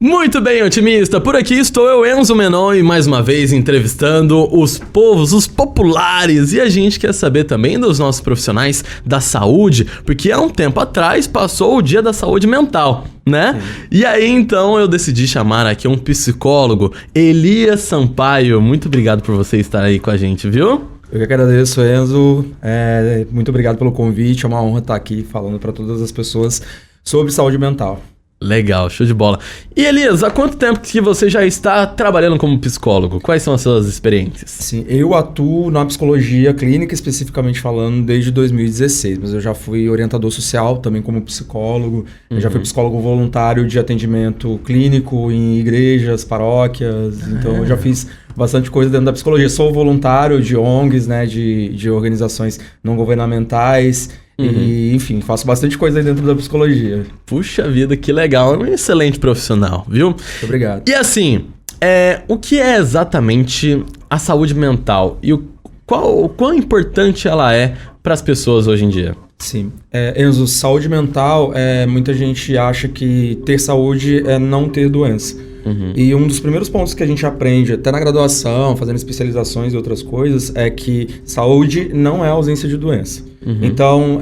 Muito bem, otimista! Por aqui estou eu, Enzo Menon, e mais uma vez entrevistando os povos, os populares. E a gente quer saber também dos nossos profissionais da saúde, porque há um tempo atrás passou o Dia da Saúde Mental, né? Sim. E aí, então, eu decidi chamar aqui um psicólogo, Elias Sampaio. Muito obrigado por você estar aí com a gente, viu? Eu que agradeço, Enzo. Muito obrigado pelo convite. É uma honra estar aqui falando para todas as pessoas sobre saúde mental. Legal, show de bola. E Elias, há quanto tempo que você já está trabalhando como psicólogo? Quais são as suas experiências? Sim, eu atuo na psicologia clínica, especificamente falando, desde 2016. Mas eu já fui orientador social, também como psicólogo. Eu já fui psicólogo voluntário de atendimento clínico em igrejas, paróquias. Então eu já fiz bastante coisa dentro da psicologia. Sou voluntário de ONGs, né, de organizações não governamentais. E, enfim, faço bastante coisa aí dentro da psicologia. Puxa vida, que legal. É um excelente profissional, viu? Muito obrigado. E assim, o que é exatamente a saúde mental? E o quão importante ela é para as pessoas hoje em dia? Sim. Enzo, saúde mental, muita gente acha que ter saúde é não ter doença. E um dos primeiros pontos que a gente aprende, até na graduação, fazendo especializações e outras coisas, é que saúde não é ausência de doença. Então,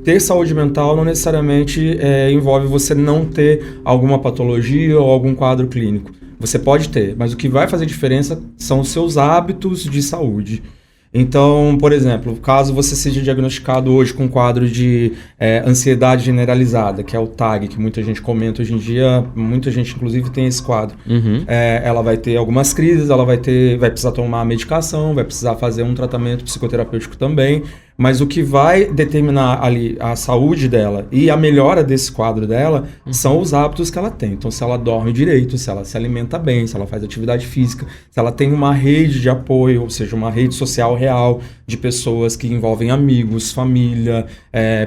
ter saúde mental não necessariamente envolve você não ter alguma patologia ou algum quadro clínico. Você pode ter, mas o que vai fazer diferença são os seus hábitos de saúde. Então, por exemplo, caso você seja diagnosticado hoje com um quadro de ansiedade generalizada, que é o TAG, que muita gente comenta hoje em dia, muita gente inclusive tem esse quadro. Ela vai ter algumas crises, vai precisar tomar medicação, vai precisar fazer um tratamento psicoterapêutico também, mas o que vai determinar ali a saúde dela e a melhora desse quadro dela são os hábitos que ela tem. Então, se ela dorme direito, se ela se alimenta bem, se ela faz atividade física, se ela tem uma rede de apoio, ou seja, uma rede social real de pessoas que envolvem amigos, família,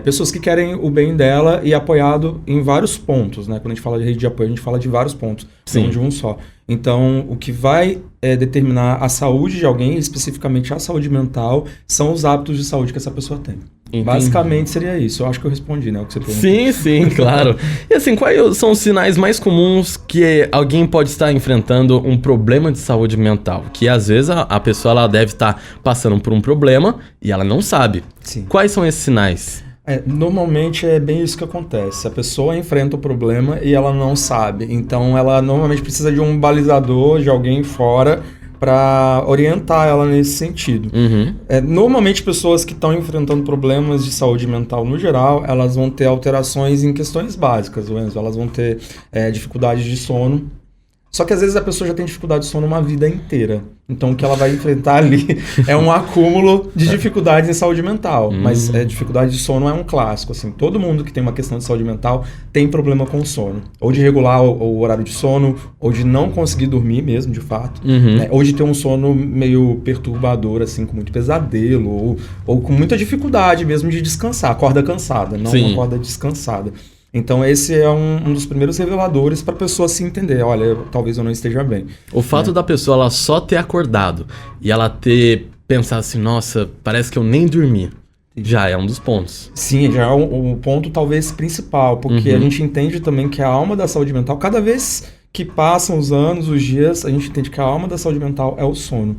pessoas que querem o bem dela e apoiado em vários pontos, né? Quando a gente fala de rede de apoio, a gente fala de vários pontos, não de um só. Então, o que vai determinar a saúde de alguém, especificamente a saúde mental, são os hábitos de saúde que essa pessoa tem. Entendi. Basicamente seria isso. Eu acho que eu respondi, né, o que você perguntou. Sim, claro. E assim, quais são os sinais mais comuns que alguém pode estar enfrentando um problema de saúde mental? Que às vezes a pessoa ela deve estar passando por um problema e ela não sabe. Sim. Quais são esses sinais? Normalmente é bem isso que acontece. A pessoa enfrenta o problema e ela não sabe. Então ela normalmente precisa de um balizador, de alguém fora, para orientar ela nesse sentido. Normalmente pessoas que estão enfrentando problemas de saúde mental no geral, elas vão ter alterações em questões básicas, Enzo. Elas vão ter dificuldades de sono. Só que às vezes a pessoa já tem dificuldade de sono uma vida inteira. Então o que ela vai enfrentar ali é um acúmulo de dificuldades em saúde mental. Mas dificuldade de sono é um clássico. Assim, todo mundo que tem uma questão de saúde mental tem problema com sono. Ou de regular o horário de sono, ou de não conseguir dormir mesmo, de fato. Ou de ter um sono meio perturbador, assim, com muito pesadelo. Ou com muita dificuldade mesmo de descansar. Acorda cansada, não acorda descansada. Então esse é um dos primeiros reveladores para a pessoa se entender, olha, talvez eu não esteja bem. O fato da pessoa ela só ter acordado e ela ter pensado assim, nossa, parece que eu nem dormi, já é um dos pontos. Sim, já é o ponto talvez principal, porque a gente entende também que a alma da saúde mental, cada vez que passam os anos, os dias, a gente entende que a alma da saúde mental é o sono.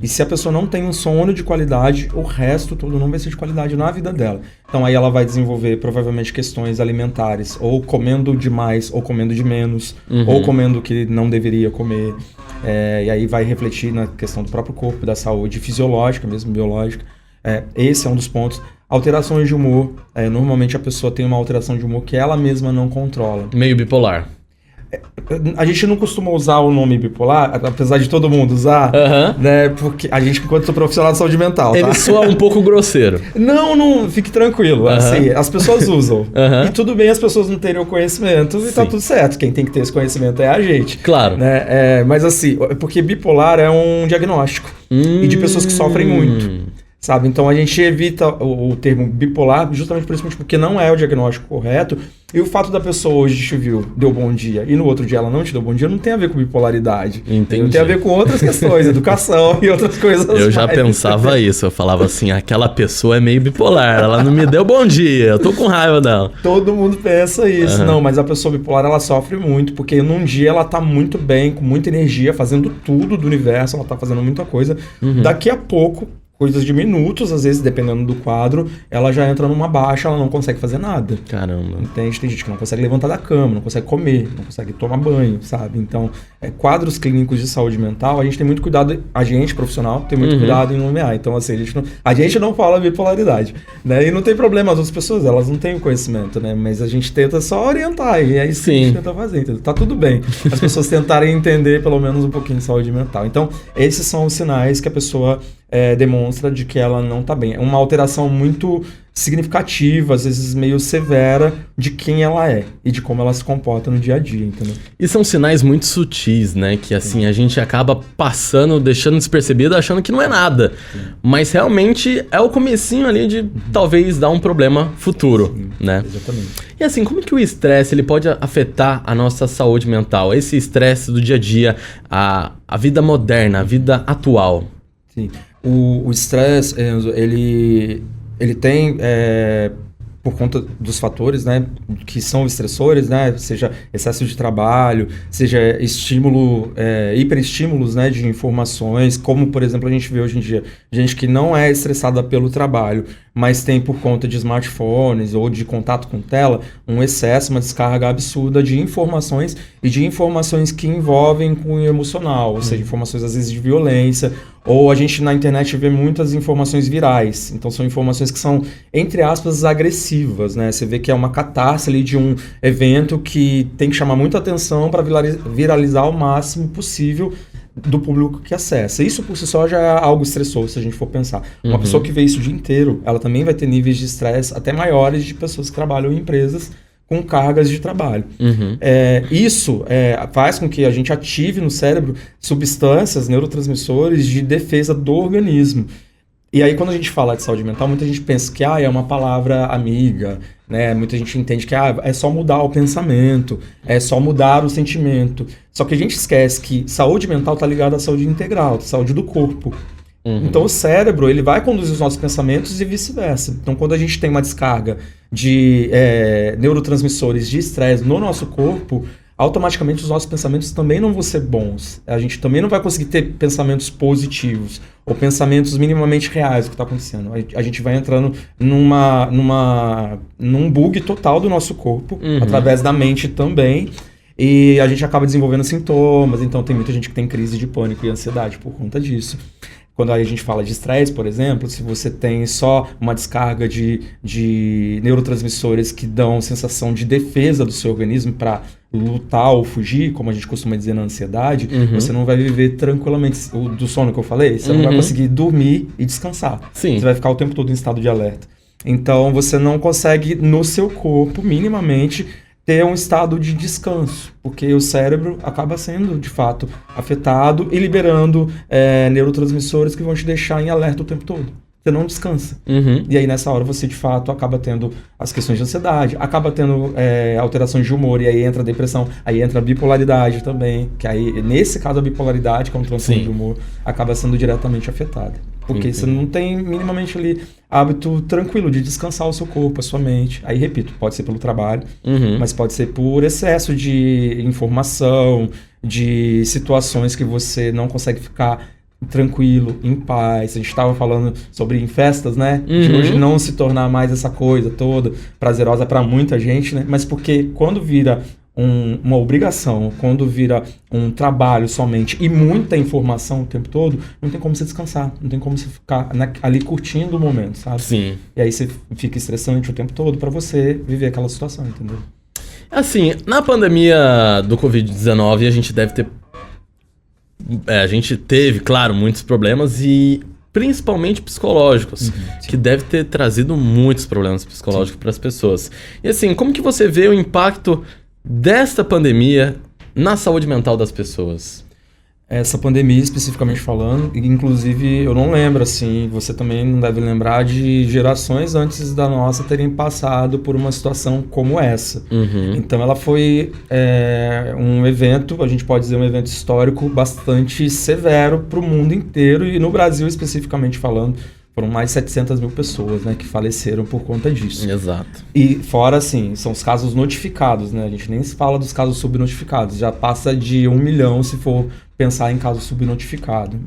E se a pessoa não tem um sono de qualidade, o resto todo não vai ser de qualidade na vida dela. Então aí ela vai desenvolver provavelmente questões alimentares, ou comendo demais, ou comendo de menos, ou comendo o que não deveria comer. E aí vai refletir na questão do próprio corpo, da saúde fisiológica, mesmo biológica. Esse é um dos pontos. Alterações de humor. Normalmente a pessoa tem uma alteração de humor que ela mesma não controla. Meio bipolar. A gente não costuma usar o nome bipolar, apesar de todo mundo usar, né? Porque a gente, enquanto profissional de saúde mental, ele soa um pouco grosseiro. Não, fique tranquilo. Assim, as pessoas usam. E tudo bem as pessoas não terem o conhecimento e tá tudo certo. Quem tem que ter esse conhecimento é a gente. Claro. Né? Mas assim, porque bipolar é um diagnóstico. E de pessoas que sofrem muito. sabe? Então a gente evita o termo bipolar justamente por isso, porque não é o diagnóstico correto. E o fato da pessoa hoje te viu, deu bom dia, e no outro dia ela não te deu bom dia, não tem a ver com bipolaridade. Entendi. Tem a ver com outras questões, educação e outras coisas. Eu já pensava isso, eu falava assim, aquela pessoa é meio bipolar, ela não me deu bom dia, eu tô com raiva dela. Todo mundo pensa isso. Não, mas a pessoa bipolar, ela sofre muito, porque num dia ela tá muito bem, com muita energia, fazendo tudo do universo, ela tá fazendo muita coisa. Daqui a pouco, coisas de minutos, às vezes, dependendo do quadro, ela já entra numa baixa, ela não consegue fazer nada. Caramba. Entende? Tem gente que não consegue levantar da cama, não consegue comer, não consegue tomar banho, sabe? Então, quadros clínicos de saúde mental, a gente tem muito cuidado, a gente, profissional, tem muito cuidado em nomear. Então, assim, a gente não fala bipolaridade, né? E não tem problema, as outras pessoas, elas não têm o conhecimento, né? Mas a gente tenta só orientar, e é isso que a gente tenta fazer, entendeu? Tá tudo bem. As pessoas tentarem entender pelo menos um pouquinho de saúde mental. Então, esses são os sinais que a pessoa demonstra de que ela não tá bem. É uma alteração muito significativa, às vezes meio severa, de quem ela é e de como ela se comporta no dia a dia, entendeu? E são sinais muito sutis, né? Que assim, a gente acaba passando, deixando despercebido, achando que não é nada. Mas realmente é o comecinho ali de talvez dar um problema futuro, né? Exatamente. E assim, como que o estresse ele pode afetar a nossa saúde mental? Esse estresse do dia a dia, a vida moderna, a vida atual? Sim. O estresse, Enzo, ele tem, por conta dos fatores, né, que são estressores, né, seja excesso de trabalho, seja estímulo, hiperestímulos, né, de informações, como, por exemplo, a gente vê hoje em dia, gente que não é estressada pelo trabalho, mas tem por conta de smartphones ou de contato com tela, um excesso, uma descarga absurda de informações e de informações que envolvem cunho emocional, ou seja, informações às vezes de violência, ou a gente na internet vê muitas informações virais, então são informações que são, entre aspas, agressivas, né? Você vê que é uma catarse ali de um evento que tem que chamar muita atenção para viralizar o máximo possível do público que acessa. Isso por si só já é algo estressor, se a gente for pensar. Uma pessoa que vê isso o dia inteiro, ela também vai ter níveis de estresse até maiores de pessoas que trabalham em empresas com cargas de trabalho. Isso faz com que a gente ative no cérebro substâncias, neurotransmissores de defesa do organismo. E aí, quando a gente fala de saúde mental, muita gente pensa que é uma palavra amiga, né? Muita gente entende que é só mudar o pensamento, é só mudar o sentimento. Só que a gente esquece que saúde mental está ligada à saúde integral, à saúde do corpo. Então, o cérebro ele vai conduzir os nossos pensamentos e vice-versa. Então, quando a gente tem uma descarga de neurotransmissores de estresse no nosso corpo, automaticamente os nossos pensamentos também não vão ser bons. A gente também não vai conseguir ter pensamentos positivos ou pensamentos minimamente reais do que está acontecendo. A gente vai entrando num bug total do nosso corpo, através da mente também, e a gente acaba desenvolvendo sintomas. Então tem muita gente que tem crise de pânico e ansiedade por conta disso. Quando a gente fala de estresse, por exemplo, se você tem só uma descarga de neurotransmissores que dão sensação de defesa do seu organismo para lutar ou fugir, como a gente costuma dizer na ansiedade, você não vai viver tranquilamente do sono que eu falei, você não vai conseguir dormir e descansar. Sim. Você vai ficar o tempo todo em estado de alerta. Então você não consegue, no seu corpo, minimamente, ter um estado de descanso, porque o cérebro acaba sendo, de fato, afetado e liberando neurotransmissores que vão te deixar em alerta o tempo todo. Você não descansa. E aí, nessa hora, você, de fato, acaba tendo as questões de ansiedade, acaba tendo alterações de humor, e aí entra a depressão, aí entra a bipolaridade também, que aí, nesse caso, a bipolaridade, que é um transtorno de humor, acaba sendo diretamente afetada. Porque você não tem minimamente ali hábito tranquilo de descansar o seu corpo, a sua mente. Aí, repito, pode ser pelo trabalho, mas pode ser por excesso de informação, de situações que você não consegue ficar tranquilo, em paz. A gente estava falando sobre em festas, né? De hoje não se tornar mais essa coisa toda prazerosa para muita gente, né? Mas porque quando vira uma obrigação, quando vira um trabalho somente e muita informação o tempo todo, não tem como você descansar, não tem como você ficar ali curtindo o momento, sabe? Sim. E aí você fica estressante o tempo todo para você viver aquela situação, entendeu? Assim, na pandemia do Covid-19 a gente deve ter... a gente teve, claro, muitos problemas e principalmente psicológicos, que deve ter trazido muitos problemas psicológicos para as pessoas. E assim, como que você vê o impacto desta pandemia na saúde mental das pessoas? Essa pandemia, especificamente falando, inclusive eu não lembro, assim, você também não deve lembrar de gerações antes da nossa terem passado por uma situação como essa. Então ela foi um evento, a gente pode dizer um evento histórico bastante severo para o mundo inteiro e no Brasil especificamente falando, foram mais de 700 mil pessoas, né, que faleceram por conta disso. Exato. E fora, assim, são os casos notificados, né? A gente nem se fala dos casos subnotificados. Já passa de 1 milhão se for pensar em caso subnotificado.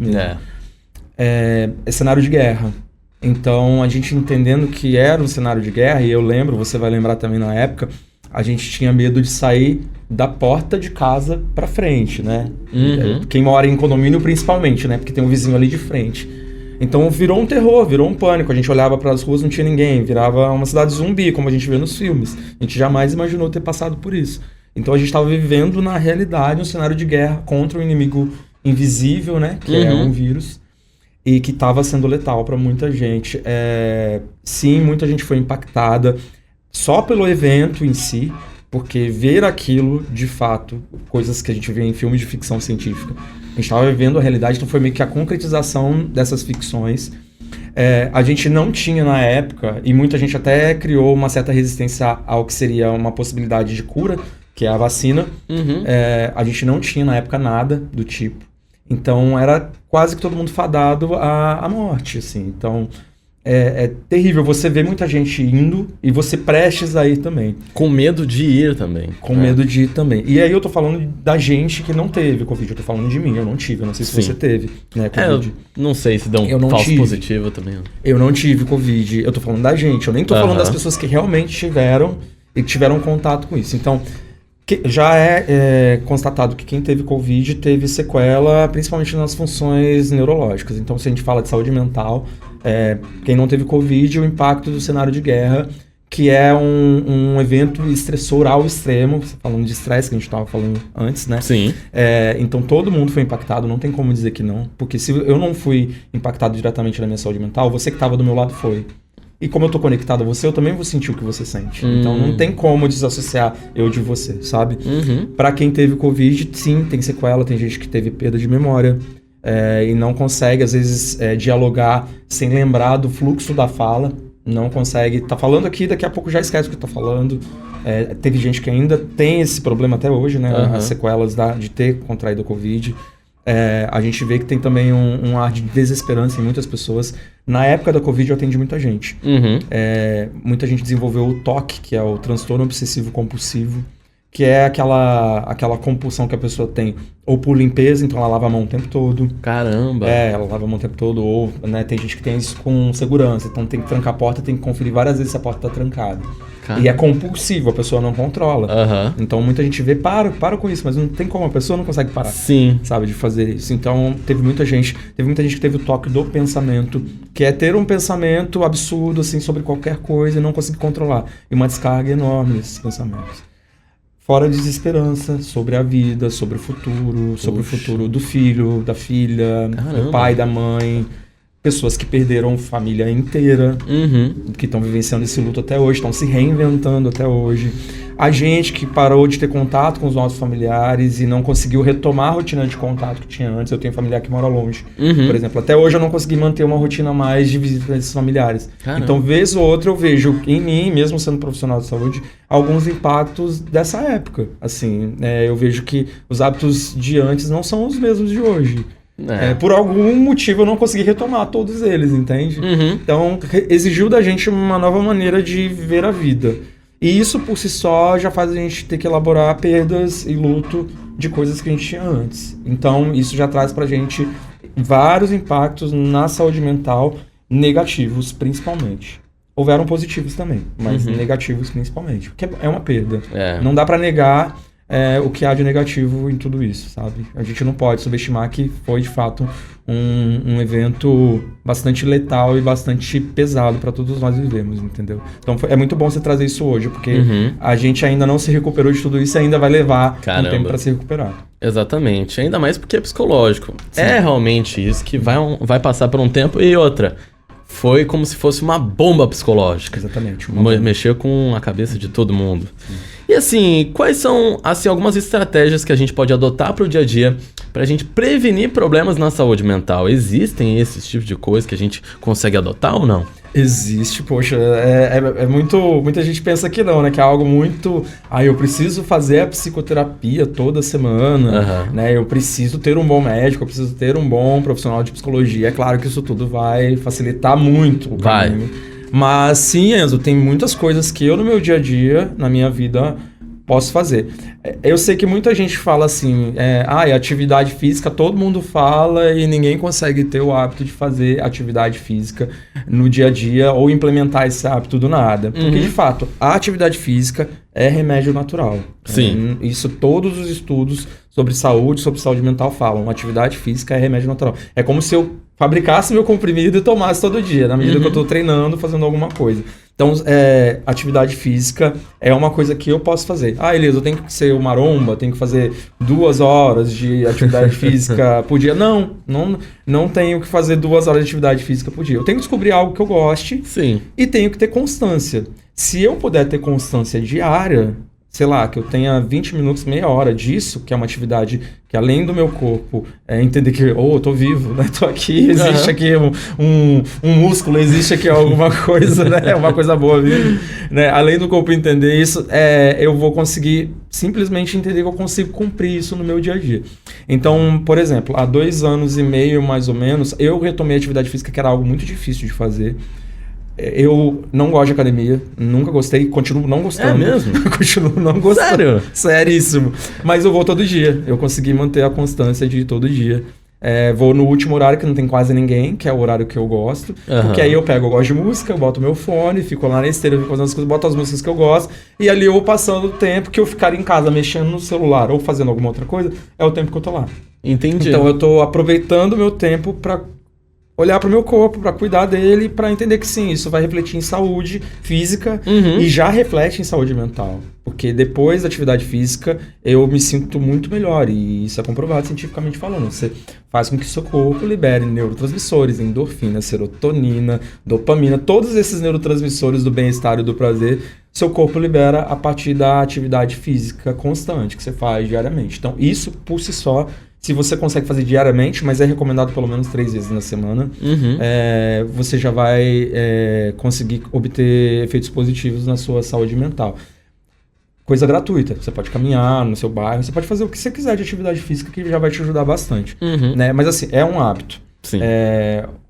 É cenário de guerra. Então, a gente entendendo que era um cenário de guerra, e eu lembro, você vai lembrar também na época, a gente tinha medo de sair da porta de casa pra frente, né? Quem mora em condomínio principalmente, né? Porque tem um vizinho ali de frente. Então virou um terror, virou um pânico. A gente olhava para as ruas, não tinha ninguém. Virava uma cidade zumbi, como a gente vê nos filmes. A gente jamais imaginou ter passado por isso. Então a gente estava vivendo na realidade um cenário de guerra contra um inimigo invisível, né? Que é um vírus. E que estava sendo letal para muita gente. Sim, muita gente foi impactada só pelo evento em si. Porque ver aquilo, de fato, coisas que a gente vê em filmes de ficção científica, a gente estava vivendo a realidade, então foi meio que a concretização dessas ficções. A gente não tinha na época, e muita gente até criou uma certa resistência ao que seria uma possibilidade de cura, que é a vacina. A gente não tinha na época nada do tipo. Então era quase que todo mundo fadado à morte, assim. Então é terrível, você vê muita gente indo e você prestes a ir também. Com medo de ir também. Com medo de ir também. E aí eu tô falando da gente que não teve Covid, eu tô falando de mim, eu não tive, eu não sei se você teve, né, Covid. Eu não sei se deu um falso positivo também. Eu não tive Covid, eu tô falando da gente, eu nem tô falando das pessoas que realmente tiveram e que tiveram contato com isso. Então, já é constatado que quem teve Covid teve sequela, principalmente nas funções neurológicas. Então, se a gente fala de saúde mental, quem não teve Covid, o impacto do cenário de guerra, que é um evento estressor ao extremo, falando de estresse, que a gente estava falando antes, né? Sim. Então, todo mundo foi impactado, não tem como dizer que não. Porque se eu não fui impactado diretamente na minha saúde mental, você que estava do meu lado foi. E como eu tô conectado a você, eu também vou sentir o que você sente. Então não tem como desassociar eu de você, sabe? Pra quem teve Covid, sim, tem sequela, tem gente que teve perda de memória e não consegue, às vezes, dialogar sem lembrar do fluxo da fala. Não consegue, tá falando aqui, daqui a pouco já esquece o que tá falando. Teve gente que ainda tem esse problema até hoje, né? As sequelas de ter contraído a Covid. A gente vê que tem também um ar de desesperança em muitas pessoas. Na época da Covid eu atendi muita gente. Muita gente desenvolveu o TOC, que é o transtorno obsessivo compulsivo, que é aquela compulsão que a pessoa tem ou por limpeza, então ela lava a mão o tempo todo. Caramba! Ela lava a mão o tempo todo, ou né, tem gente que tem isso com segurança, então tem que trancar a porta, tem que conferir várias vezes se a porta está trancada. Caramba. E é compulsivo, a pessoa não controla. Então muita gente vê, para com isso, mas não tem como, a pessoa não consegue parar. Sim. Sabe, de fazer isso. Então teve muita gente que teve o toque do pensamento, que é ter um pensamento absurdo, assim, sobre qualquer coisa e não conseguir controlar. E uma descarga enorme desses pensamentos. Fora a desesperança sobre a vida, sobre o futuro, sobre o futuro do filho, da filha, do pai, da mãe. Pessoas que perderam família inteira, que estão vivenciando esse luto até hoje, estão se reinventando até hoje. A gente que parou de ter contato com os nossos familiares e não conseguiu retomar a rotina de contato que tinha antes. Eu tenho familiar que mora longe, por exemplo. Até hoje eu não consegui manter uma rotina mais de visita desses familiares. Caramba. Então, vez ou outra, eu vejo em mim, mesmo sendo profissional de saúde, alguns impactos dessa época. Assim, eu vejo que os hábitos de antes não são os mesmos de hoje. Por algum motivo eu não consegui retomar todos eles, entende? Então exigiu da gente uma nova maneira de ver a vida. E isso por si só já faz a gente ter que elaborar perdas e luto de coisas que a gente tinha antes. Então isso já traz pra gente vários impactos na saúde mental, negativos principalmente. Houveram positivos também, mas negativos principalmente, porque é uma perda. Não dá pra negar o que há de negativo em tudo isso, sabe? A gente não pode subestimar que foi, de fato, um evento bastante letal e bastante pesado para todos nós vivemos, entendeu? Então é muito bom você trazer isso hoje, porque a gente ainda não se recuperou de tudo isso e ainda vai levar um tempo para se recuperar. Exatamente, ainda mais porque é psicológico. Sim. É realmente isso que vai passar por um tempo. E outra, foi como se fosse uma bomba psicológica. Exatamente. Mexeu com a cabeça de todo mundo. Sim. E assim, quais são assim, algumas estratégias que a gente pode adotar para o dia a dia pra gente prevenir problemas na saúde mental? Existem esses tipos de coisas que a gente consegue adotar ou não? Existe, poxa, muita gente pensa que não, né? Que é algo muito... eu preciso fazer a psicoterapia toda semana, né? Eu preciso ter um bom médico, eu preciso ter um bom profissional de psicologia. É claro que isso tudo vai facilitar muito o caminho. Mas sim, Enzo, tem muitas coisas que eu no meu dia a dia, na minha vida, posso fazer. Eu sei que muita gente fala assim, atividade física, todo mundo fala e ninguém consegue ter o hábito de fazer atividade física no dia a dia ou implementar esse hábito do nada. Porque, de fato, a atividade física é remédio natural. Sim. Isso todos os estudos sobre saúde mental falam. Atividade física é remédio natural. É como se eu fabricasse meu comprimido e tomasse todo dia, na medida que eu estou treinando, fazendo alguma coisa. Então, atividade física é uma coisa que eu posso fazer. Elias, eu tenho que ser o maromba, tenho que fazer 2 horas de atividade física por dia. Não tenho que fazer 2 horas de atividade física por dia. Eu tenho que descobrir algo que eu goste. Sim. E tenho que ter constância. Se eu puder ter constância diária, sei lá, que eu tenha 20 minutos, meia hora disso, que é uma atividade que além do meu corpo, entender que, eu tô vivo, né? Tô aqui, existe aqui um músculo, existe aqui alguma coisa, né? Uma coisa boa mesmo, né? Além do corpo entender isso, eu vou conseguir simplesmente entender que eu consigo cumprir isso no meu dia a dia. Então, por exemplo, há 2 anos e meio, mais ou menos, eu retomei a atividade física, que era algo muito difícil de fazer. Eu não gosto de academia, nunca gostei, continuo não gostando. É mesmo? Continuo não gostando. Sério? Seríssimo. Mas eu vou todo dia. Eu consegui manter a constância de ir todo dia. Vou no último horário que não tem quase ninguém, que é o horário que eu gosto. Porque aí eu gosto de música, eu boto meu fone, fico lá na esteira, fico fazendo as coisas, boto as músicas que eu gosto. E ali eu vou passando o tempo que eu ficar em casa mexendo no celular ou fazendo alguma outra coisa, é o tempo que eu tô lá. Entendi. Então eu tô aproveitando o meu tempo pra olhar para o meu corpo, para cuidar dele, para entender que sim, isso vai refletir em saúde física e já reflete em saúde mental. Porque depois da atividade física, eu me sinto muito melhor. E isso é comprovado cientificamente falando. Você faz com que seu corpo libere neurotransmissores, endorfina, serotonina, dopamina, todos esses neurotransmissores do bem-estar e do prazer, seu corpo libera a partir da atividade física constante que você faz diariamente. Então, isso por si só, se você consegue fazer diariamente, mas é recomendado pelo menos 3 vezes na semana, você já vai conseguir obter efeitos positivos na sua saúde mental. Coisa gratuita. Você pode caminhar no seu bairro, você pode fazer o que você quiser de atividade física que já vai te ajudar bastante. Né? Mas assim, é um hábito. Sim.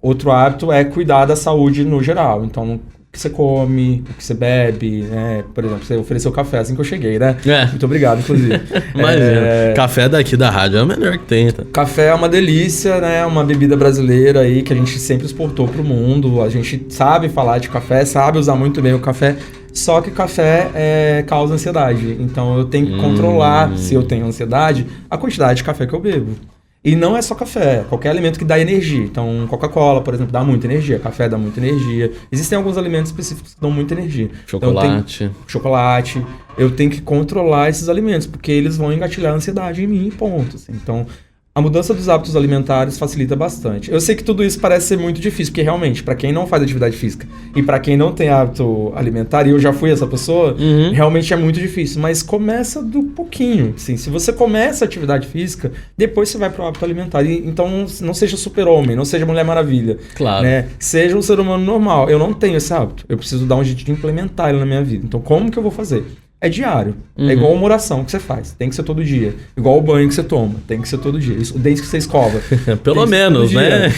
Outro hábito é cuidar da saúde no geral. Então, o que você come, o que você bebe, né? Por exemplo, você ofereceu café assim que eu cheguei, né? Muito obrigado, inclusive. Imagina, café daqui da rádio é o melhor que tem. Tá? Café é uma delícia, né? Uma bebida brasileira aí que a gente sempre exportou pro mundo. A gente sabe falar de café, sabe usar muito bem o café. Só que café causa ansiedade. Então eu tenho que controlar, se eu tenho ansiedade, a quantidade de café que eu bebo. E não é só café, qualquer alimento que dá energia. Então, Coca-Cola, por exemplo, dá muita energia. Café dá muita energia. Existem alguns alimentos específicos que dão muita energia. Chocolate. Então, chocolate. Eu tenho que controlar esses alimentos, porque eles vão engatilhar a ansiedade em mim, ponto. Assim. Então, a mudança dos hábitos alimentares facilita bastante. Eu sei que tudo isso parece ser muito difícil, porque realmente, para quem não faz atividade física e para quem não tem hábito alimentar, e eu já fui essa pessoa, realmente é muito difícil. Mas começa do pouquinho. Assim, se você começa a atividade física, depois você vai pro hábito alimentar. Então, não seja super-homem, não seja Mulher Maravilha. Claro. Né? Seja um ser humano normal. Eu não tenho esse hábito. Eu preciso dar um jeito de implementar ele na minha vida. Então, como que eu vou fazer? É diário. É igual uma oração que você faz. Tem que ser todo dia. Igual o banho que você toma. Tem que ser todo dia. O dente que você escova. Pelo menos, né?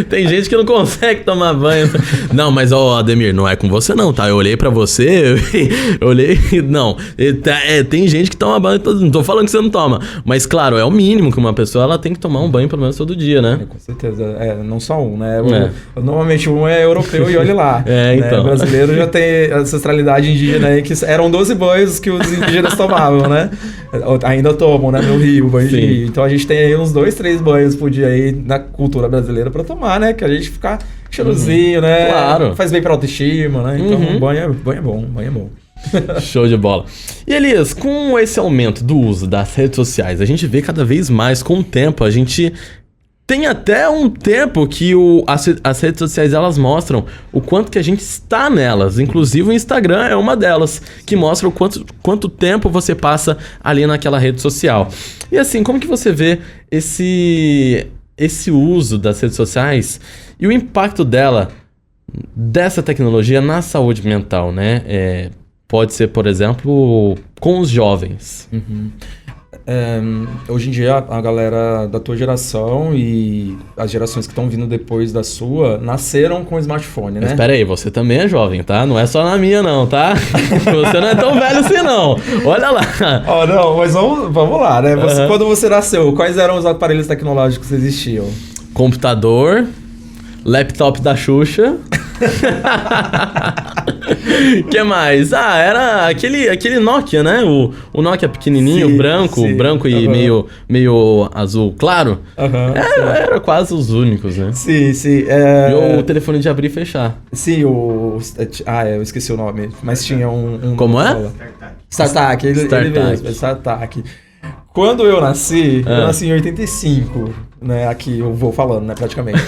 Tem gente que não consegue tomar banho. Não, mas ó, Ademir, não é com você não, tá? Eu olhei pra você, eu olhei... Não, tem gente que toma banho, não tô falando que você não toma. Mas claro, é o mínimo que uma pessoa ela tem que tomar um banho pelo menos todo dia, né? Com certeza. Não só um, né? Normalmente um é europeu e olhe lá. Então. O brasileiro já tem ancestralidade indígena aí, que eram 12 banhos que os indígenas tomavam, né? Ainda tomam, né? No Rio, banho de rio. Então a gente tem aí uns 2, 3 banhos por dia aí na cultura brasileira pra tomar, né? Que a gente fica cheirosinho, né? Claro. Faz bem pra autoestima, né? Então banho é bom, banho é bom. Show de bola. E Elias, com esse aumento do uso das redes sociais, a gente vê cada vez mais com o tempo, a gente Tem até um tempo que as redes sociais, elas mostram o quanto que a gente está nelas. Inclusive o Instagram é uma delas, que mostra o quanto tempo você passa ali naquela rede social. E assim, como que você vê esse uso das redes sociais e o impacto dessa tecnologia na saúde mental, né? Pode ser, por exemplo, com os jovens. Hoje em dia, a galera da tua geração e as gerações que estão vindo depois da sua nasceram com smartphone, né? Mas espera aí, você também é jovem, tá? Não é só na minha, não, tá? Você não é tão velho assim, não. Olha lá. Não, mas vamos lá, né? Quando você nasceu, quais eram os aparelhos tecnológicos que existiam? Computador, laptop da Xuxa. Que mais? Era aquele Nokia, né? O Nokia pequenininho, sim, branco sim. Branco e meio azul claro. Era quase os únicos, né? Sim. E o telefone de abrir e fechar. Sim, eu esqueci o nome, mas tinha um Como é? StarTAC, ele mesmo, StarTAC. Quando eu nasci em 85, né? Aqui eu vou falando, né? Praticamente.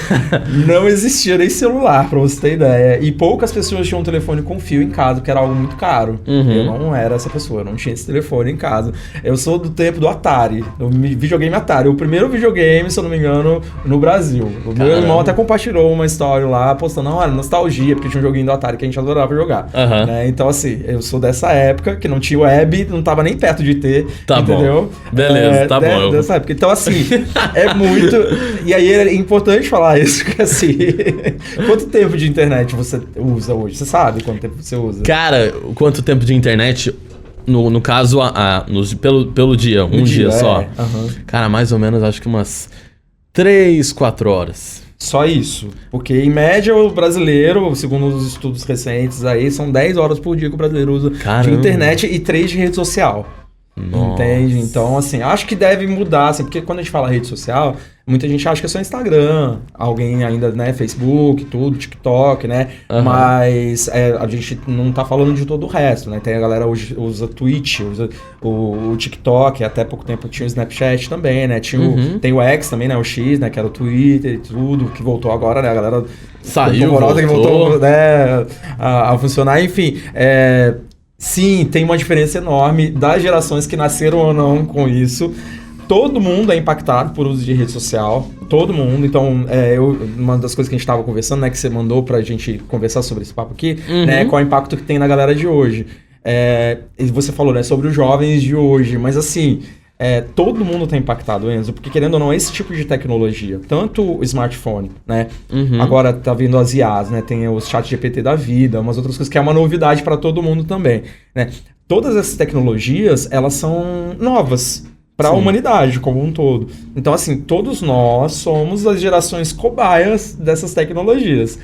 Não existia nem celular, pra você ter ideia. E poucas pessoas tinham um telefone com fio em casa, porque era algo muito caro. Eu não era essa pessoa, eu não tinha esse telefone em casa. Eu sou do tempo do Atari, do videogame Atari. O primeiro videogame, se eu não me engano, no Brasil. O meu irmão até compartilhou uma história lá, postando, nostalgia, porque tinha um joguinho do Atari que a gente adorava jogar. Né? Então, assim, eu sou dessa época, que não tinha web, não tava nem perto de ter, entendeu? Bom. Beleza, tá bom. Dessa época. Então, assim, é muito... E aí é importante falar isso, porque assim... Quanto tempo de internet você usa hoje? Você sabe quanto tempo você usa? Cara, quanto tempo de internet... No caso, pelo dia, um dia só. Cara, mais ou menos, acho que umas 3, 4 horas. Só isso. Porque, em média, o brasileiro, segundo os estudos recentes aí, são 10 horas por dia que o brasileiro usa de internet e 3 de rede social. Nossa. Entende? Então, assim, acho que deve mudar, assim, porque quando a gente fala rede social, muita gente acha que é só Instagram, alguém ainda, né, Facebook, tudo, TikTok, né? Mas a gente não tá falando de todo o resto, né? Tem a galera hoje usa Twitch, usa o TikTok, até pouco tempo tinha o Snapchat também, né? Tem o X também, né? O X, né? Que era o Twitter e tudo, que voltou agora, né? A galera saiu, voltou, né, a funcionar, enfim. Sim, tem uma diferença enorme das gerações que nasceram ou não com isso. Todo mundo é impactado por uso de rede social. Todo mundo. Então, uma das coisas que a gente estava conversando, né? Que você mandou pra gente conversar sobre esse papo aqui, né? Qual é o impacto que tem na galera de hoje. E você falou, né? Sobre os jovens de hoje. Mas, assim... todo mundo tá impactado, Enzo, porque querendo ou não, esse tipo de tecnologia, tanto o smartphone, né? Agora tá vindo as IAs, né? Tem os chat GPT da vida, umas outras coisas que é uma novidade para todo mundo também, né? Todas essas tecnologias, elas são novas para a humanidade como um todo. Então, assim, todos nós somos as gerações cobaias dessas tecnologias.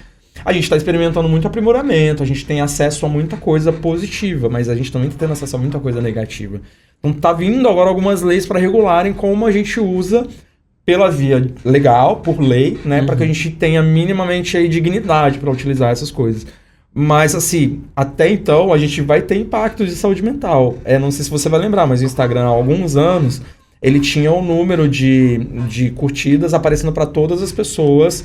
A gente está experimentando muito aprimoramento, a gente tem acesso a muita coisa positiva, mas a gente também está tendo acesso a muita coisa negativa. Então tá vindo agora algumas leis para regularem como a gente usa pela via legal, por lei, né, para que a gente tenha minimamente aí dignidade para utilizar essas coisas. Mas assim, até então a gente vai ter impactos de saúde mental. Não sei se você vai lembrar, mas o Instagram há alguns anos ele tinha um número de curtidas aparecendo para todas as pessoas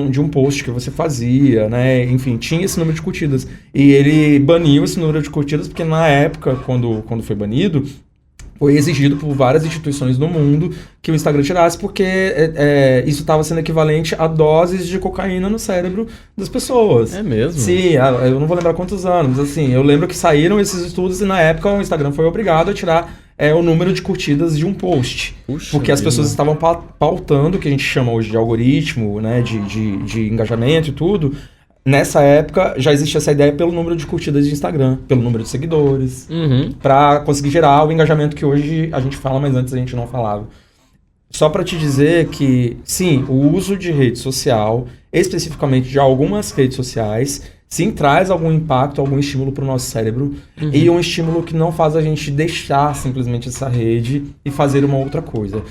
de um post que você fazia, né? Enfim, tinha esse número de curtidas. E ele baniu esse número de curtidas porque na época, quando foi banido, foi exigido por várias instituições no mundo que o Instagram tirasse, porque isso estava sendo equivalente a doses de cocaína no cérebro das pessoas. É mesmo? Sim, eu não vou lembrar quantos anos, mas assim, eu lembro que saíram esses estudos e na época o Instagram foi obrigado a tirar o número de curtidas de um post. Puxa, porque as pessoas estavam pautando, que a gente chama hoje de algoritmo, né, de engajamento e tudo. Nessa época, já existia essa ideia pelo número de curtidas de Instagram, pelo número de seguidores, para conseguir gerar o engajamento que hoje a gente fala, mas antes a gente não falava. Só para te dizer que, sim, o uso de rede social, especificamente de algumas redes sociais, sim, traz algum impacto, algum estímulo para o nosso cérebro, e um estímulo que não faz a gente deixar simplesmente essa rede e fazer uma outra coisa.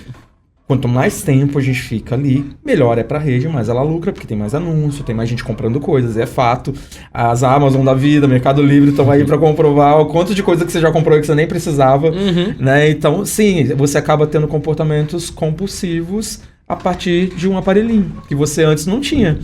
Quanto mais tempo a gente fica ali, melhor é para a rede, mais ela lucra, porque tem mais anúncio, tem mais gente comprando coisas, é fato. As Amazon da vida, Mercado Livre estão aí para comprovar o quanto de coisa que você já comprou que você nem precisava, né? Então, sim, você acaba tendo comportamentos compulsivos a partir de um aparelhinho, que você antes não tinha.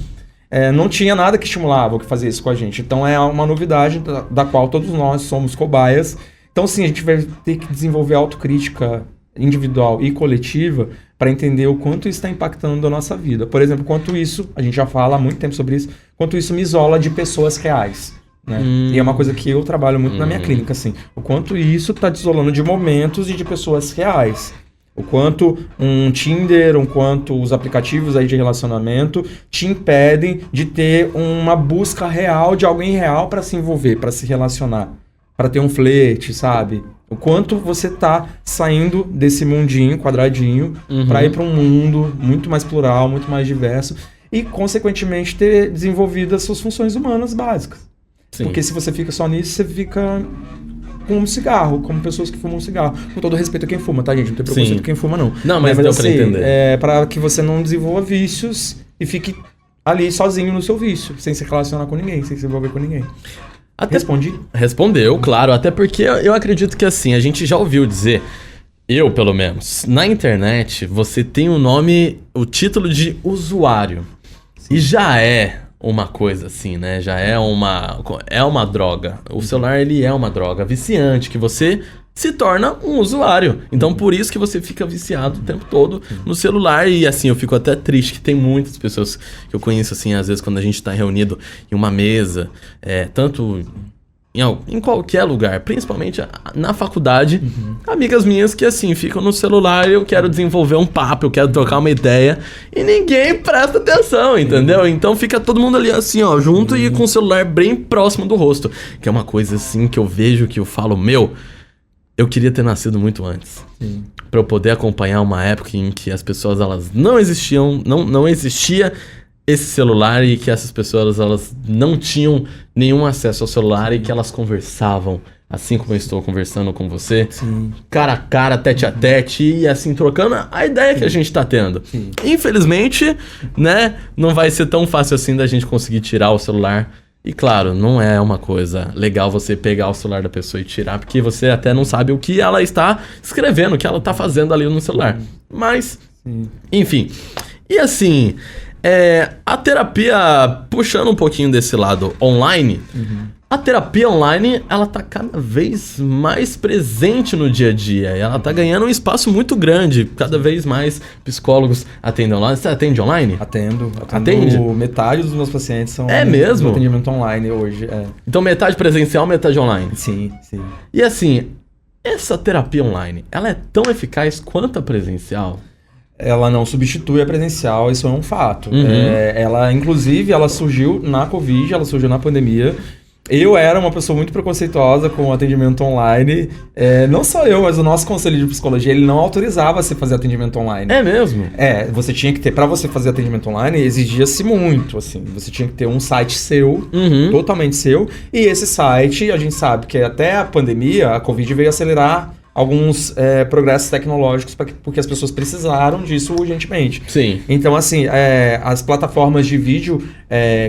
Não tinha nada que estimulava ou que fazia isso com a gente. Então é uma novidade da qual todos nós somos cobaias. Então sim, a gente vai ter que desenvolver autocrítica individual e coletiva para entender o quanto isso está impactando a nossa vida. Por exemplo, quanto isso, a gente já fala há muito tempo sobre isso, quanto isso me isola de pessoas reais. Né? E é uma coisa que eu trabalho muito na minha clínica, assim. O quanto isso está te isolando de momentos e de pessoas reais. O quanto um Tinder, o quanto os aplicativos aí de relacionamento te impedem de ter uma busca real de alguém real para se envolver, para se relacionar, para ter um flerte, sabe? O quanto você tá saindo desse mundinho quadradinho para ir para um mundo muito mais plural, muito mais diverso e, consequentemente, ter desenvolvido as suas funções humanas básicas. Sim. Porque se você fica só nisso, você fica com um cigarro, como pessoas que fumam cigarro. Com todo respeito a quem fuma, tá, gente? Não tem preconceito a quem fuma, não. Não, mas deu assim, pra entender. Para que você não desenvolva vícios e fique ali sozinho no seu vício, sem se relacionar com ninguém, sem se envolver com ninguém. Respondi? Respondeu, claro. Até porque eu acredito que, assim, a gente já ouviu dizer, eu pelo menos, na internet, você tem o nome, o título de usuário. Sim. E já é uma coisa assim, né? Já é uma droga. O celular, ele é uma droga viciante, que você se torna um usuário. Então, por isso que você fica viciado o tempo todo no celular. E, assim, eu fico até triste que tem muitas pessoas que eu conheço, assim, às vezes, quando a gente tá reunido em uma mesa, tanto em qualquer lugar, principalmente na faculdade, amigas minhas que, assim, ficam no celular e eu quero desenvolver um papo, eu quero trocar uma ideia e ninguém presta atenção, entendeu? Então fica todo mundo ali, assim, ó, junto e com o celular bem próximo do rosto, que é uma coisa, assim, que eu vejo, que eu falo, eu queria ter nascido muito antes. Sim. Pra eu poder acompanhar uma época em que as pessoas, elas não existiam, não existia esse celular e que essas pessoas, elas não tinham nenhum acesso ao celular e que elas conversavam, assim como eu estou conversando com você, cara a cara, tete a tete, e assim, trocando a ideia que a gente tá tendo. Sim. Infelizmente, né, não vai ser tão fácil assim da gente conseguir tirar o celular. E claro, não é uma coisa legal você pegar o celular da pessoa e tirar, porque você até não sabe o que ela está escrevendo, o que ela está fazendo ali no celular. Mas, enfim. E assim, a terapia, puxando um pouquinho desse lado online, a terapia online, ela tá cada vez mais presente no dia a dia. Ela tá ganhando um espaço muito grande. Cada vez mais psicólogos atendem online. Você atende online? Atendo. Atende? Metade dos meus pacientes são mesmo? no atendimento online hoje. Então metade presencial, metade online? Sim. E assim, essa terapia online, ela é tão eficaz quanto a presencial? Ela não substitui a presencial, isso é um fato. Ela, inclusive, ela surgiu na Covid, ela surgiu na pandemia. Eu era uma pessoa muito preconceituosa com o atendimento online. Não só eu, mas o nosso conselho de psicologia, ele não autorizava você fazer atendimento online. É mesmo? Você tinha que ter, para você fazer atendimento online, exigia-se muito, assim. Você tinha que ter um site seu, totalmente seu. E esse site, a gente sabe que até a pandemia, a Covid veio acelerar alguns progressos tecnológicos porque as pessoas precisaram disso urgentemente. Sim. Então, assim, as plataformas de vídeo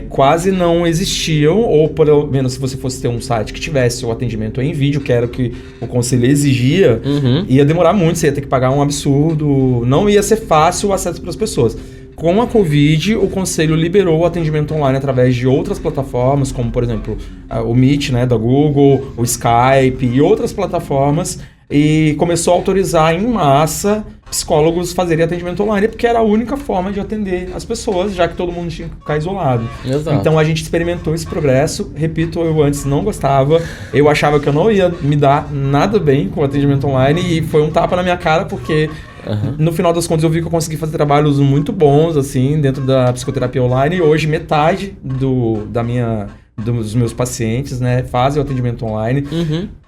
quase não existiam, ou pelo menos se você fosse ter um site que tivesse o atendimento em vídeo, que era o que o conselho exigia, ia demorar muito, você ia ter que pagar um absurdo, não ia ser fácil o acesso para as pessoas. Com a Covid, o Conselho liberou o atendimento online através de outras plataformas, como, por exemplo, o Meet, né, da Google, o Skype e outras plataformas, e começou a autorizar em massa psicólogos fazerem atendimento online, porque era a única forma de atender as pessoas, já que todo mundo tinha que ficar isolado. Exato. Então a gente experimentou esse progresso. Repito, eu antes não gostava, eu achava que eu não ia me dar nada bem com o atendimento online, e foi um tapa na minha cara, porque no final das contas eu vi que eu consegui fazer trabalhos muito bons, assim, dentro da psicoterapia online, e hoje metade dos meus pacientes, né, fazem o atendimento online.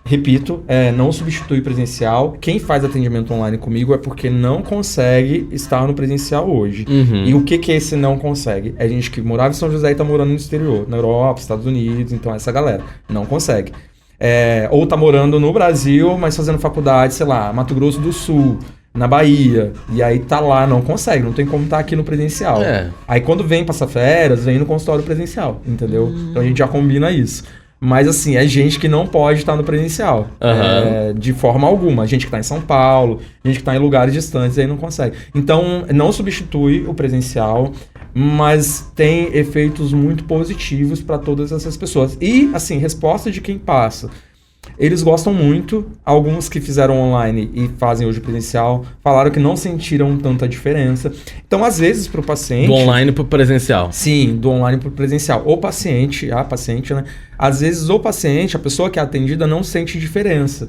Repito, não substitui presencial. Quem faz atendimento online comigo é porque não consegue estar no presencial hoje. E o que é esse não consegue? É gente que morava em São José e tá morando no exterior, na Europa, Estados Unidos, então essa galera não consegue. Ou tá morando no Brasil, mas fazendo faculdade, sei lá, Mato Grosso do Sul, na Bahia, e aí tá lá, não consegue, não tem como estar aqui no presencial. Aí quando vem passar férias, vem no consultório presencial, entendeu? Então a gente já combina isso. Mas, assim, é gente que não pode estar no presencial. De forma alguma. Gente que está em São Paulo, gente que está em lugares distantes e aí não consegue. Então, não substitui o presencial, mas tem efeitos muito positivos para todas essas pessoas. E, assim, resposta de quem passa. Eles gostam muito. Alguns que fizeram online e fazem hoje presencial falaram que não sentiram tanta diferença. Então, às vezes, para o paciente... Do online para o presencial. Sim, do online para o presencial. O paciente, a paciente, né? Às vezes, o paciente, a pessoa que é atendida, não sente diferença.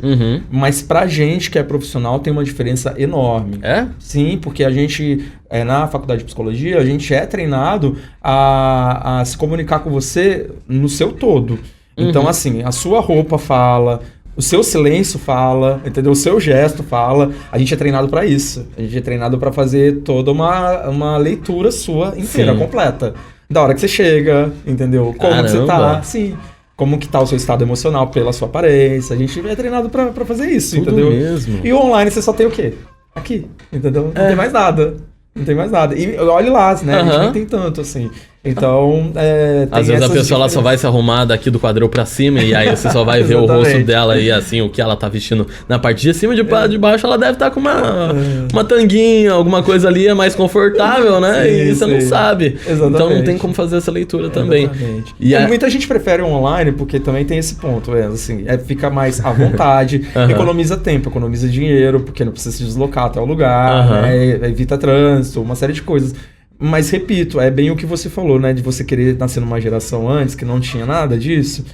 Mas pra gente que é profissional, tem uma diferença enorme. É? Sim, porque a gente, na faculdade de psicologia, a gente é treinado a se comunicar com você no seu todo. Então, assim, a sua roupa fala, o seu silêncio fala, entendeu? O seu gesto fala. A gente é treinado para isso. A gente é treinado para fazer toda uma leitura sua inteira, completa. Da hora que você chega, entendeu? Como que você tá, sim. Como que tá o seu estado emocional pela sua aparência. A gente é treinado pra fazer isso, tudo entendeu? Mesmo. E o online você só tem o quê? Aqui, entendeu? Não tem mais nada. Não tem mais nada. E olhe lá, né? A gente nem tem tanto, assim. Então, às vezes a pessoa ela só vai se arrumar daqui do quadril pra cima e aí você só vai ver o rosto dela e assim, o que ela tá vestindo na parte de cima, de baixo ela deve estar com uma tanguinha, alguma coisa ali é mais confortável, né? E você não sabe. Então não tem como fazer essa leitura também. E muita gente prefere o online porque também tem esse ponto, assim, fica mais à vontade, economiza tempo, economiza dinheiro, porque não precisa se deslocar até o lugar, né? Evita trânsito, uma série de coisas. Mas, repito, é bem o que você falou, né? De você querer nascer numa geração antes que não tinha nada disso.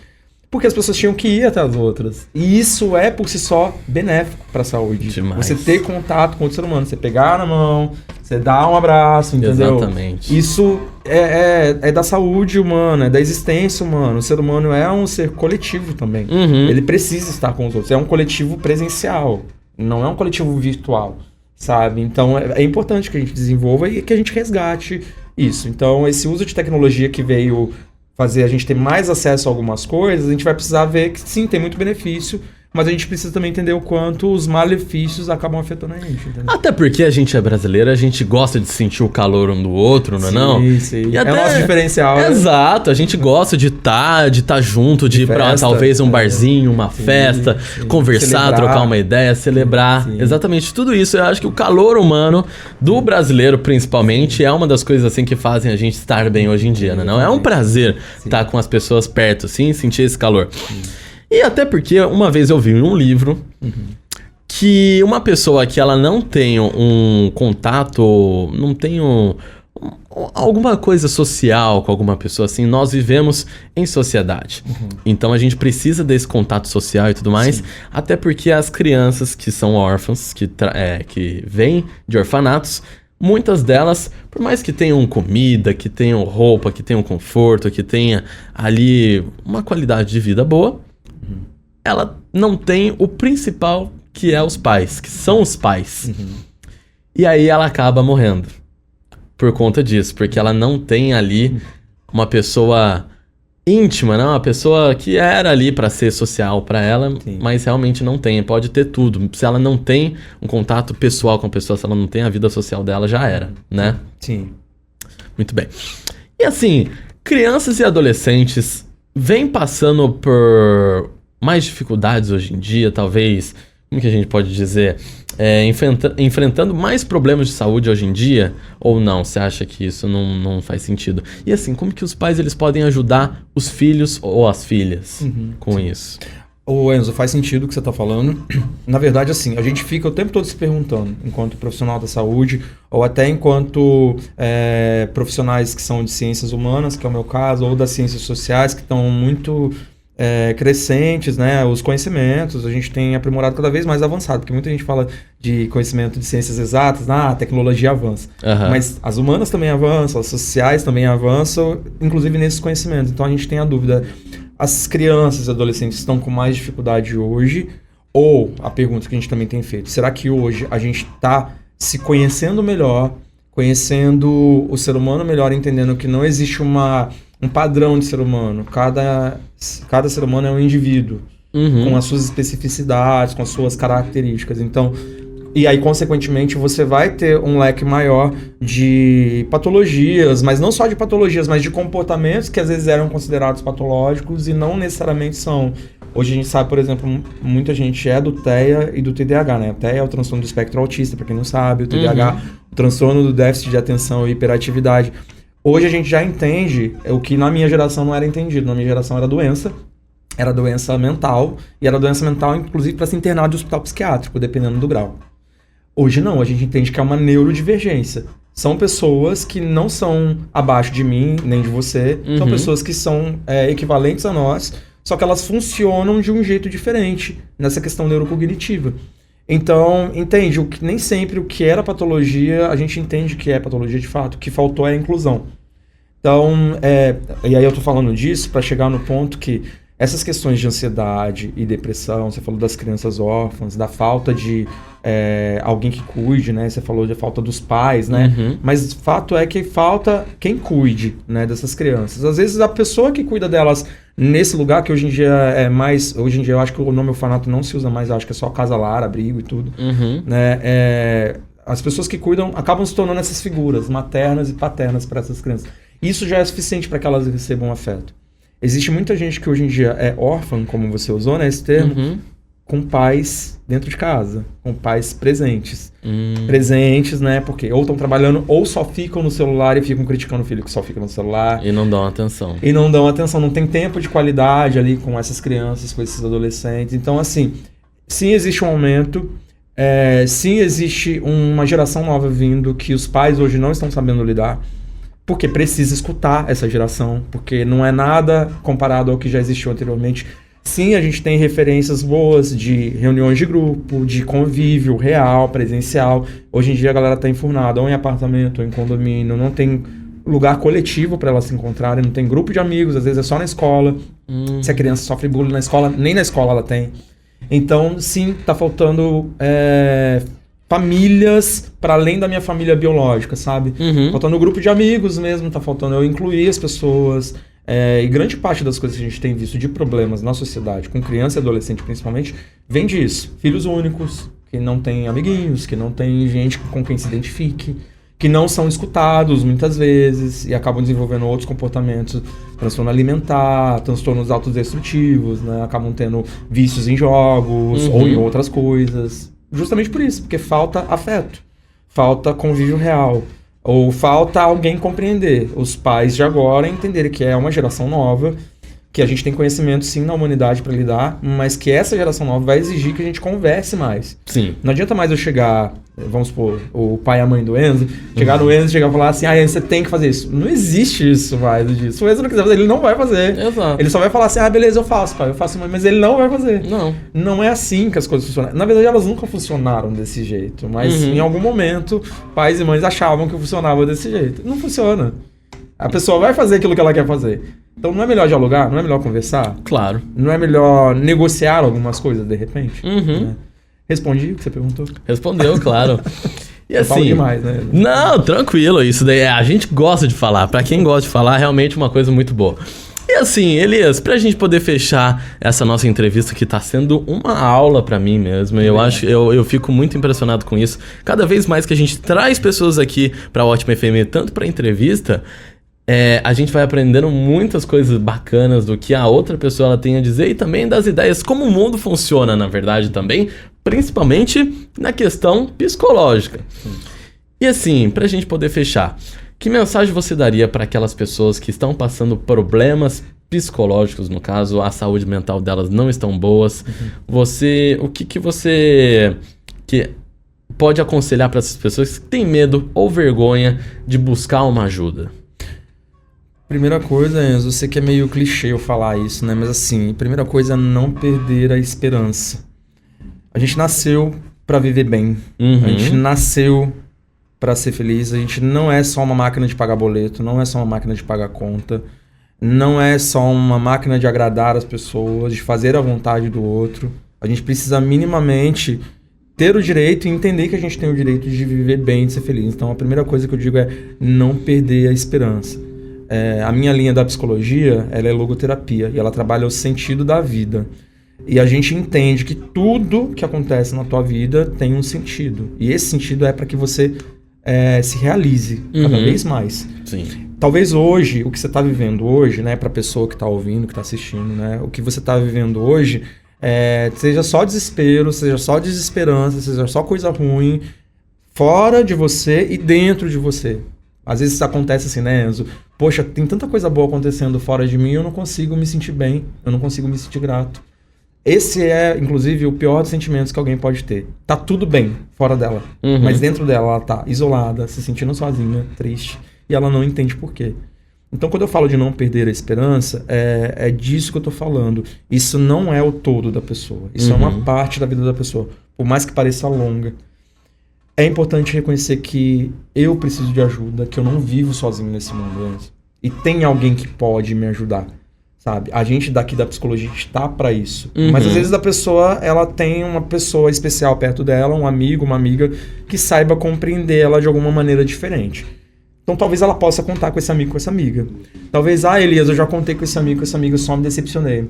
Porque as pessoas tinham que ir até as outras. E isso é, por si só, benéfico para a saúde. Demais. Você ter contato com o ser humano. Você pegar na mão, você dar um abraço, entendeu? Exatamente. Isso é da saúde humana, é da existência humana. O ser humano é um ser coletivo também. Ele precisa estar com os outros. É um coletivo presencial, não é um coletivo virtual. Sabe? Então, é importante que a gente desenvolva e que a gente resgate isso. Então, esse uso de tecnologia que veio fazer a gente ter mais acesso a algumas coisas, a gente vai precisar ver que, sim, tem muito benefício, mas a gente precisa também entender o quanto os malefícios acabam afetando a gente, entendeu? Até porque a gente é brasileiro, a gente gosta de sentir o calor um do outro, não é não? Sim. E até... É o nosso diferencial. Exato, a gente gosta de estar junto, de ir pra talvez um barzinho, uma festa, conversar, trocar uma ideia, celebrar. Exatamente, tudo isso. Eu acho que o calor humano do brasileiro, principalmente, é uma das coisas assim que fazem a gente estar bem hoje em dia, né? Não é um prazer estar com as pessoas perto, sim, sentir esse calor. E até porque uma vez eu vi em um livro que uma pessoa que ela não tem um contato, não tem alguma coisa social com alguma pessoa assim, nós vivemos em sociedade. Então a gente precisa desse contato social e tudo mais, até porque as crianças que são órfãs, que vêm de orfanatos, muitas delas, por mais que tenham comida, que tenham roupa, que tenham conforto, que tenha ali uma qualidade de vida boa, ela não tem o principal, que é os pais, que são os pais. E aí ela acaba morrendo por conta disso, porque ela não tem ali uma pessoa íntima, né? Uma pessoa que era ali para ser social para ela, mas realmente não tem. Pode ter tudo. Se ela não tem um contato pessoal com a pessoa, se ela não tem a vida social dela, já era, né? Sim. Muito bem. E assim, crianças e adolescentes vêm passando por mais dificuldades hoje em dia, talvez, como que a gente pode dizer, enfrentando mais problemas de saúde hoje em dia, ou não? Você acha que isso não faz sentido? E assim, como que os pais eles podem ajudar os filhos ou as filhas com isso? Ô Enzo, faz sentido o que você está falando. Na verdade, assim, a gente fica o tempo todo se perguntando, enquanto profissional da saúde, ou até enquanto profissionais que são de ciências humanas, que é o meu caso, ou das ciências sociais, que estão muito crescentes, né? Os conhecimentos, a gente tem aprimorado cada vez mais avançado, porque muita gente fala de conhecimento de ciências exatas, a tecnologia avança. Mas as humanas também avançam, as sociais também avançam, inclusive nesses conhecimentos. Então a gente tem a dúvida, as crianças e adolescentes estão com mais dificuldade hoje? Ou, a pergunta que a gente também tem feito, será que hoje a gente está se conhecendo melhor, conhecendo o ser humano melhor, entendendo que não existe um padrão de ser humano. Cada ser humano é um indivíduo, com as suas especificidades, com as suas características. Então, E aí, consequentemente, você vai ter um leque maior de patologias, mas não só de patologias, mas de comportamentos que às vezes eram considerados patológicos e não necessariamente são. Hoje a gente sabe, por exemplo, muita gente é do TEA e do TDAH, né? O TEA é o transtorno do espectro autista, para quem não sabe, o TDAH, o transtorno do déficit de atenção e hiperatividade. Hoje a gente já entende o que na minha geração não era entendido. Na minha geração era doença mental, e era doença mental, inclusive, para se internar de hospital psiquiátrico, dependendo do grau. Hoje não, a gente entende que é uma neurodivergência. São pessoas que não são abaixo de mim, nem de você, são pessoas que são equivalentes a nós, só que elas funcionam de um jeito diferente nessa questão neurocognitiva. Então, entende, nem sempre o que era patologia, a gente entende que é patologia de fato, o que faltou é a inclusão. Então, e aí eu tô falando disso para chegar no ponto que essas questões de ansiedade e depressão, você falou das crianças órfãs, da falta de alguém que cuide, né? Você falou da falta dos pais, né? Mas o fato é que falta quem cuide, né, dessas crianças. Às vezes a pessoa que cuida delas nesse lugar, que hoje em dia é mais... Hoje em dia eu acho que o nome orfanato não se usa mais, eu acho que é só casa lar, abrigo e tudo. Né? As pessoas que cuidam acabam se tornando essas figuras maternas e paternas para essas crianças. Isso já é suficiente para que elas recebam afeto. Existe muita gente que hoje em dia é órfã, como você usou, né, esse termo, com pais dentro de casa, com pais presentes. Presentes, né, porque ou estão trabalhando ou só ficam no celular e ficam criticando o filho que só fica no celular. E não dão atenção. Não tem tempo de qualidade ali com essas crianças, com esses adolescentes. Então, assim, sim existe um aumento, sim existe uma geração nova vindo que os pais hoje não estão sabendo lidar. Porque precisa escutar essa geração, porque não é nada comparado ao que já existiu anteriormente. Sim, a gente tem referências boas de reuniões de grupo, de convívio real, presencial. Hoje em dia a galera está enfurnada, ou em apartamento, ou em condomínio, não tem lugar coletivo para elas se encontrarem, não tem grupo de amigos, às vezes é só na escola. Se a criança sofre bullying na escola, nem na escola ela tem. Então, sim, está faltando... famílias para além da minha família biológica, sabe? Faltando grupo de amigos mesmo, tá faltando eu incluir as pessoas. E grande parte das coisas que a gente tem visto de problemas na sociedade, com criança e adolescente principalmente, vem disso. Filhos únicos, que não têm amiguinhos, que não tem gente com quem se identifique, que não são escutados muitas vezes e acabam desenvolvendo outros comportamentos, transtorno alimentar, transtornos autodestrutivos, né? Acabam tendo vícios em jogos ou em outras coisas. Justamente por isso, porque falta afeto, falta convívio real, ou falta alguém compreender. Os pais de agora entenderem que é uma geração nova, que a gente tem conhecimento sim na humanidade para lidar, mas que essa geração nova vai exigir que a gente converse mais. Sim. Não adianta mais eu chegar, vamos supor, o pai e a mãe do Enzo, chegar no Enzo e chegar e falar assim, Enzo, você tem que fazer isso. Não existe isso mais disso. Se o Enzo não quiser fazer, ele não vai fazer. Exato. Ele só vai falar assim, beleza, eu faço, pai, eu faço, mãe, mas ele não vai fazer. Não é assim que as coisas funcionam. Na verdade, elas nunca funcionaram desse jeito, mas em algum momento, pais e mães achavam que funcionava desse jeito. Não funciona. A pessoa vai fazer aquilo que ela quer fazer. Então não é melhor dialogar? Não é melhor conversar? Claro. Não é melhor negociar algumas coisas de repente? Né? Respondi o que você perguntou? Respondeu, claro. E assim, falo demais, né? Não, tranquilo. Isso daí a gente gosta de falar. Pra quem gosta de falar, é realmente uma coisa muito boa. E assim, Elias, pra gente poder fechar essa nossa entrevista, que tá sendo uma aula pra mim mesmo, eu fico muito impressionado com isso. Cada vez mais que a gente traz pessoas aqui pra Ótima FM, tanto pra entrevista, a gente vai aprendendo muitas coisas bacanas do que a outra pessoa ela tem a dizer e também das ideias, como o mundo funciona, na verdade, também, principalmente na questão psicológica. E assim, pra gente poder fechar, que mensagem você daria para aquelas pessoas que estão passando problemas psicológicos, no caso, a saúde mental delas não estão boas? O que você pode aconselhar para essas pessoas que têm medo ou vergonha de buscar uma ajuda? Primeira coisa, Enzo, eu sei que é meio clichê eu falar isso, né? Mas assim, primeira coisa é não perder a esperança. A gente nasceu para viver bem. A gente nasceu para ser feliz. A gente não é só uma máquina de pagar boleto, não é só uma máquina de pagar conta, não é só uma máquina de agradar as pessoas, de fazer a vontade do outro. A gente precisa minimamente ter o direito e entender que a gente tem o direito de viver bem, de ser feliz. Então a primeira coisa que eu digo é não perder a esperança. A minha linha da psicologia, ela é logoterapia e ela trabalha o sentido da vida. E a gente entende que tudo que acontece na tua vida tem um sentido. E esse sentido é para que você se realize cada vez mais. Sim. Talvez hoje, o que você está vivendo hoje, né, para a pessoa que está ouvindo, que está assistindo, né, o que você está vivendo hoje seja só desespero, seja só desesperança, seja só coisa ruim, fora de você e dentro de você. Às vezes isso acontece assim, né, Enzo? Poxa, tem tanta coisa boa acontecendo fora de mim, eu não consigo me sentir bem, eu não consigo me sentir grato. Esse é, inclusive, o pior dos sentimentos que alguém pode ter. Tá tudo bem fora dela, mas dentro dela ela tá isolada, se sentindo sozinha, triste, e ela não entende por quê. Então, quando eu falo de não perder a esperança, é disso que eu tô falando. Isso não é o todo da pessoa, isso é uma parte da vida da pessoa, por mais que pareça longa. É importante reconhecer que eu preciso de ajuda, que eu não vivo sozinho nesse mundo, Enzo. E tem alguém que pode me ajudar. Sabe? A gente daqui da psicologia está para isso. Mas às vezes a pessoa, ela tem uma pessoa especial perto dela, um amigo, uma amiga, que saiba compreender ela de alguma maneira diferente. Então talvez ela possa contar com esse amigo, com essa amiga. Talvez, Elias, eu já contei com esse amigo, com essa amiga, eu só me decepcionei.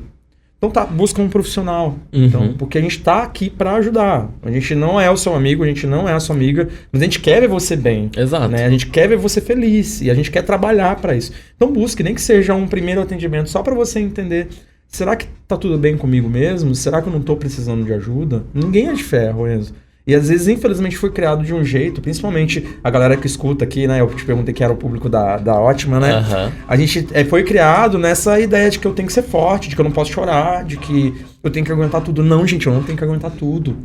Então busca um profissional. Então, porque a gente está aqui para ajudar. A gente não é o seu amigo, a gente não é a sua amiga, mas a gente quer ver você bem. Exato. Né? A gente quer ver você feliz e a gente quer trabalhar para isso. Então busque, nem que seja um primeiro atendimento, só para você entender, será que tá tudo bem comigo mesmo? Será que eu não tô precisando de ajuda? Ninguém é de ferro, Enzo. E às vezes, infelizmente, foi criado de um jeito, principalmente a galera que escuta aqui, né? Eu te perguntei que era o público da Ótima, né? A gente foi criado nessa ideia de que eu tenho que ser forte, de que eu não posso chorar, de que eu tenho que aguentar tudo. Não, gente, eu não tenho que aguentar tudo.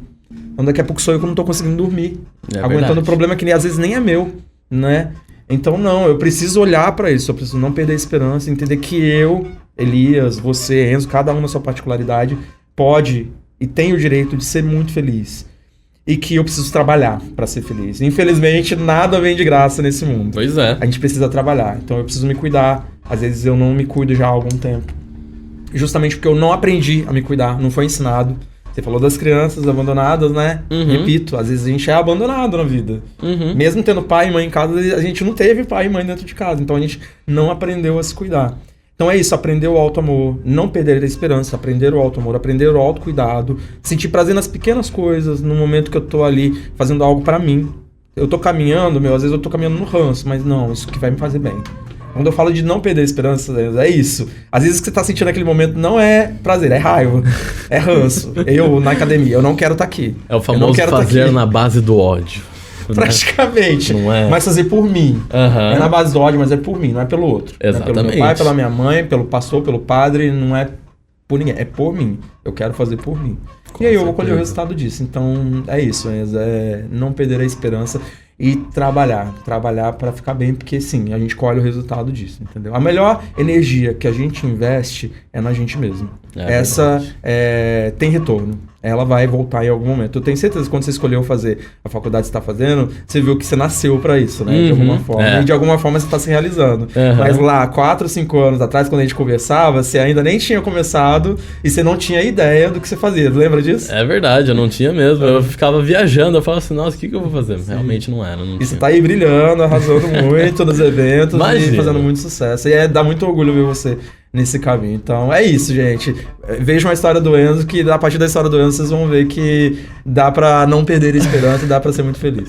Então daqui a pouco sou eu que não tô conseguindo dormir. Aguentando o problema que às vezes nem é meu, né? Então não, eu preciso olhar pra isso, eu preciso não perder a esperança, entender que eu, Elias, você, Enzo, cada um na sua particularidade, pode e tem o direito de ser muito feliz. E que eu preciso trabalhar para ser feliz. Infelizmente, nada vem de graça nesse mundo. Pois é. A gente precisa trabalhar. Então, eu preciso me cuidar. Às vezes, eu não me cuido já há algum tempo. Justamente porque eu não aprendi a me cuidar. Não foi ensinado. Você falou das crianças abandonadas, né? Repito, às vezes a gente é abandonado na vida. Mesmo tendo pai e mãe em casa, a gente não teve pai e mãe dentro de casa. Então, a gente não aprendeu a se cuidar. Então é isso, aprender o auto-amor, não perder a esperança, aprender o auto-amor, aprender o autocuidado, sentir prazer nas pequenas coisas, no momento que eu tô ali fazendo algo pra mim. Eu tô caminhando, às vezes eu tô caminhando no ranço, mas não, isso que vai me fazer bem. Quando eu falo de não perder a esperança, é isso. Às vezes o que você tá sentindo naquele momento não é prazer, é raiva, é ranço. Eu, na academia, eu não quero estar aqui. É o famoso fazer na base do ódio. Praticamente. Não é? Mas fazer por mim. É na base do ódio, mas é por mim, não é pelo outro. Exatamente. Não é pelo meu pai, pela minha mãe, pelo pastor, pelo padre, não é por ninguém. É por mim. Eu quero fazer por mim. E aí eu vou colher o resultado disso. Então é isso, não perder a esperança e trabalhar para ficar bem, porque sim, a gente colhe o resultado disso, entendeu? A melhor energia que a gente investe é na gente mesmo. Essa tem retorno. Ela vai voltar em algum momento. Eu tenho certeza que quando você escolheu fazer a faculdade que você está fazendo, você viu que você nasceu para isso, né? De alguma forma. E de alguma forma você está se realizando. Mas lá, 4 ou 5 anos atrás, quando a gente conversava, você ainda nem tinha começado e você não tinha ideia do que você fazia. Lembra disso? É verdade, eu não tinha mesmo. Eu ficava viajando, eu falava assim, nossa, o que eu vou fazer? Realmente não era. E você tá aí brilhando, arrasando muito nos eventos e fazendo muito sucesso. E dá muito orgulho ver você nesse caminho. Então é isso, gente. Vejam a história do Enzo, que a partir da história do Enzo vocês vão ver que dá pra não perder a esperança e dá pra ser muito feliz.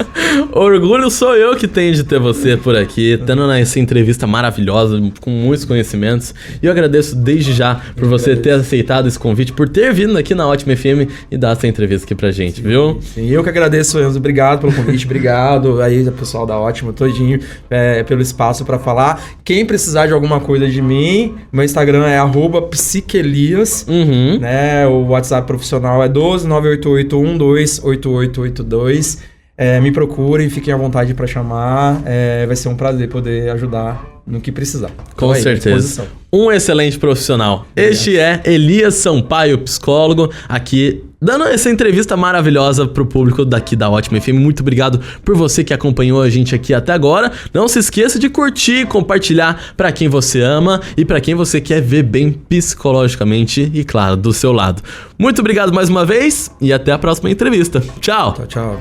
Orgulho sou eu que tenho de ter você por aqui, tendo essa entrevista maravilhosa, com muitos conhecimentos. E eu agradeço desde já por você ter aceitado esse convite, por ter vindo aqui na Ótima FM e dar essa entrevista aqui pra gente, viu? Sim, eu que agradeço, Enzo. Obrigado pelo convite, obrigado aí, pessoal da Ótima, todinho, pelo espaço pra falar. Quem precisar de alguma coisa de mim, meu Instagram é @psiquelias, né? O WhatsApp profissional é 12988128882. Me procurem, fiquem à vontade para chamar. Vai ser um prazer poder ajudar no que precisar. Com certeza. Um excelente profissional. Este é Elias Sampaio, psicólogo, aqui dando essa entrevista maravilhosa pro público daqui da Ótima FM. Muito obrigado por você que acompanhou a gente aqui até agora. Não se esqueça de curtir, compartilhar para quem você ama e para quem você quer ver bem psicologicamente e, claro, do seu lado. Muito obrigado mais uma vez e até a próxima entrevista. Tchau. Tchau.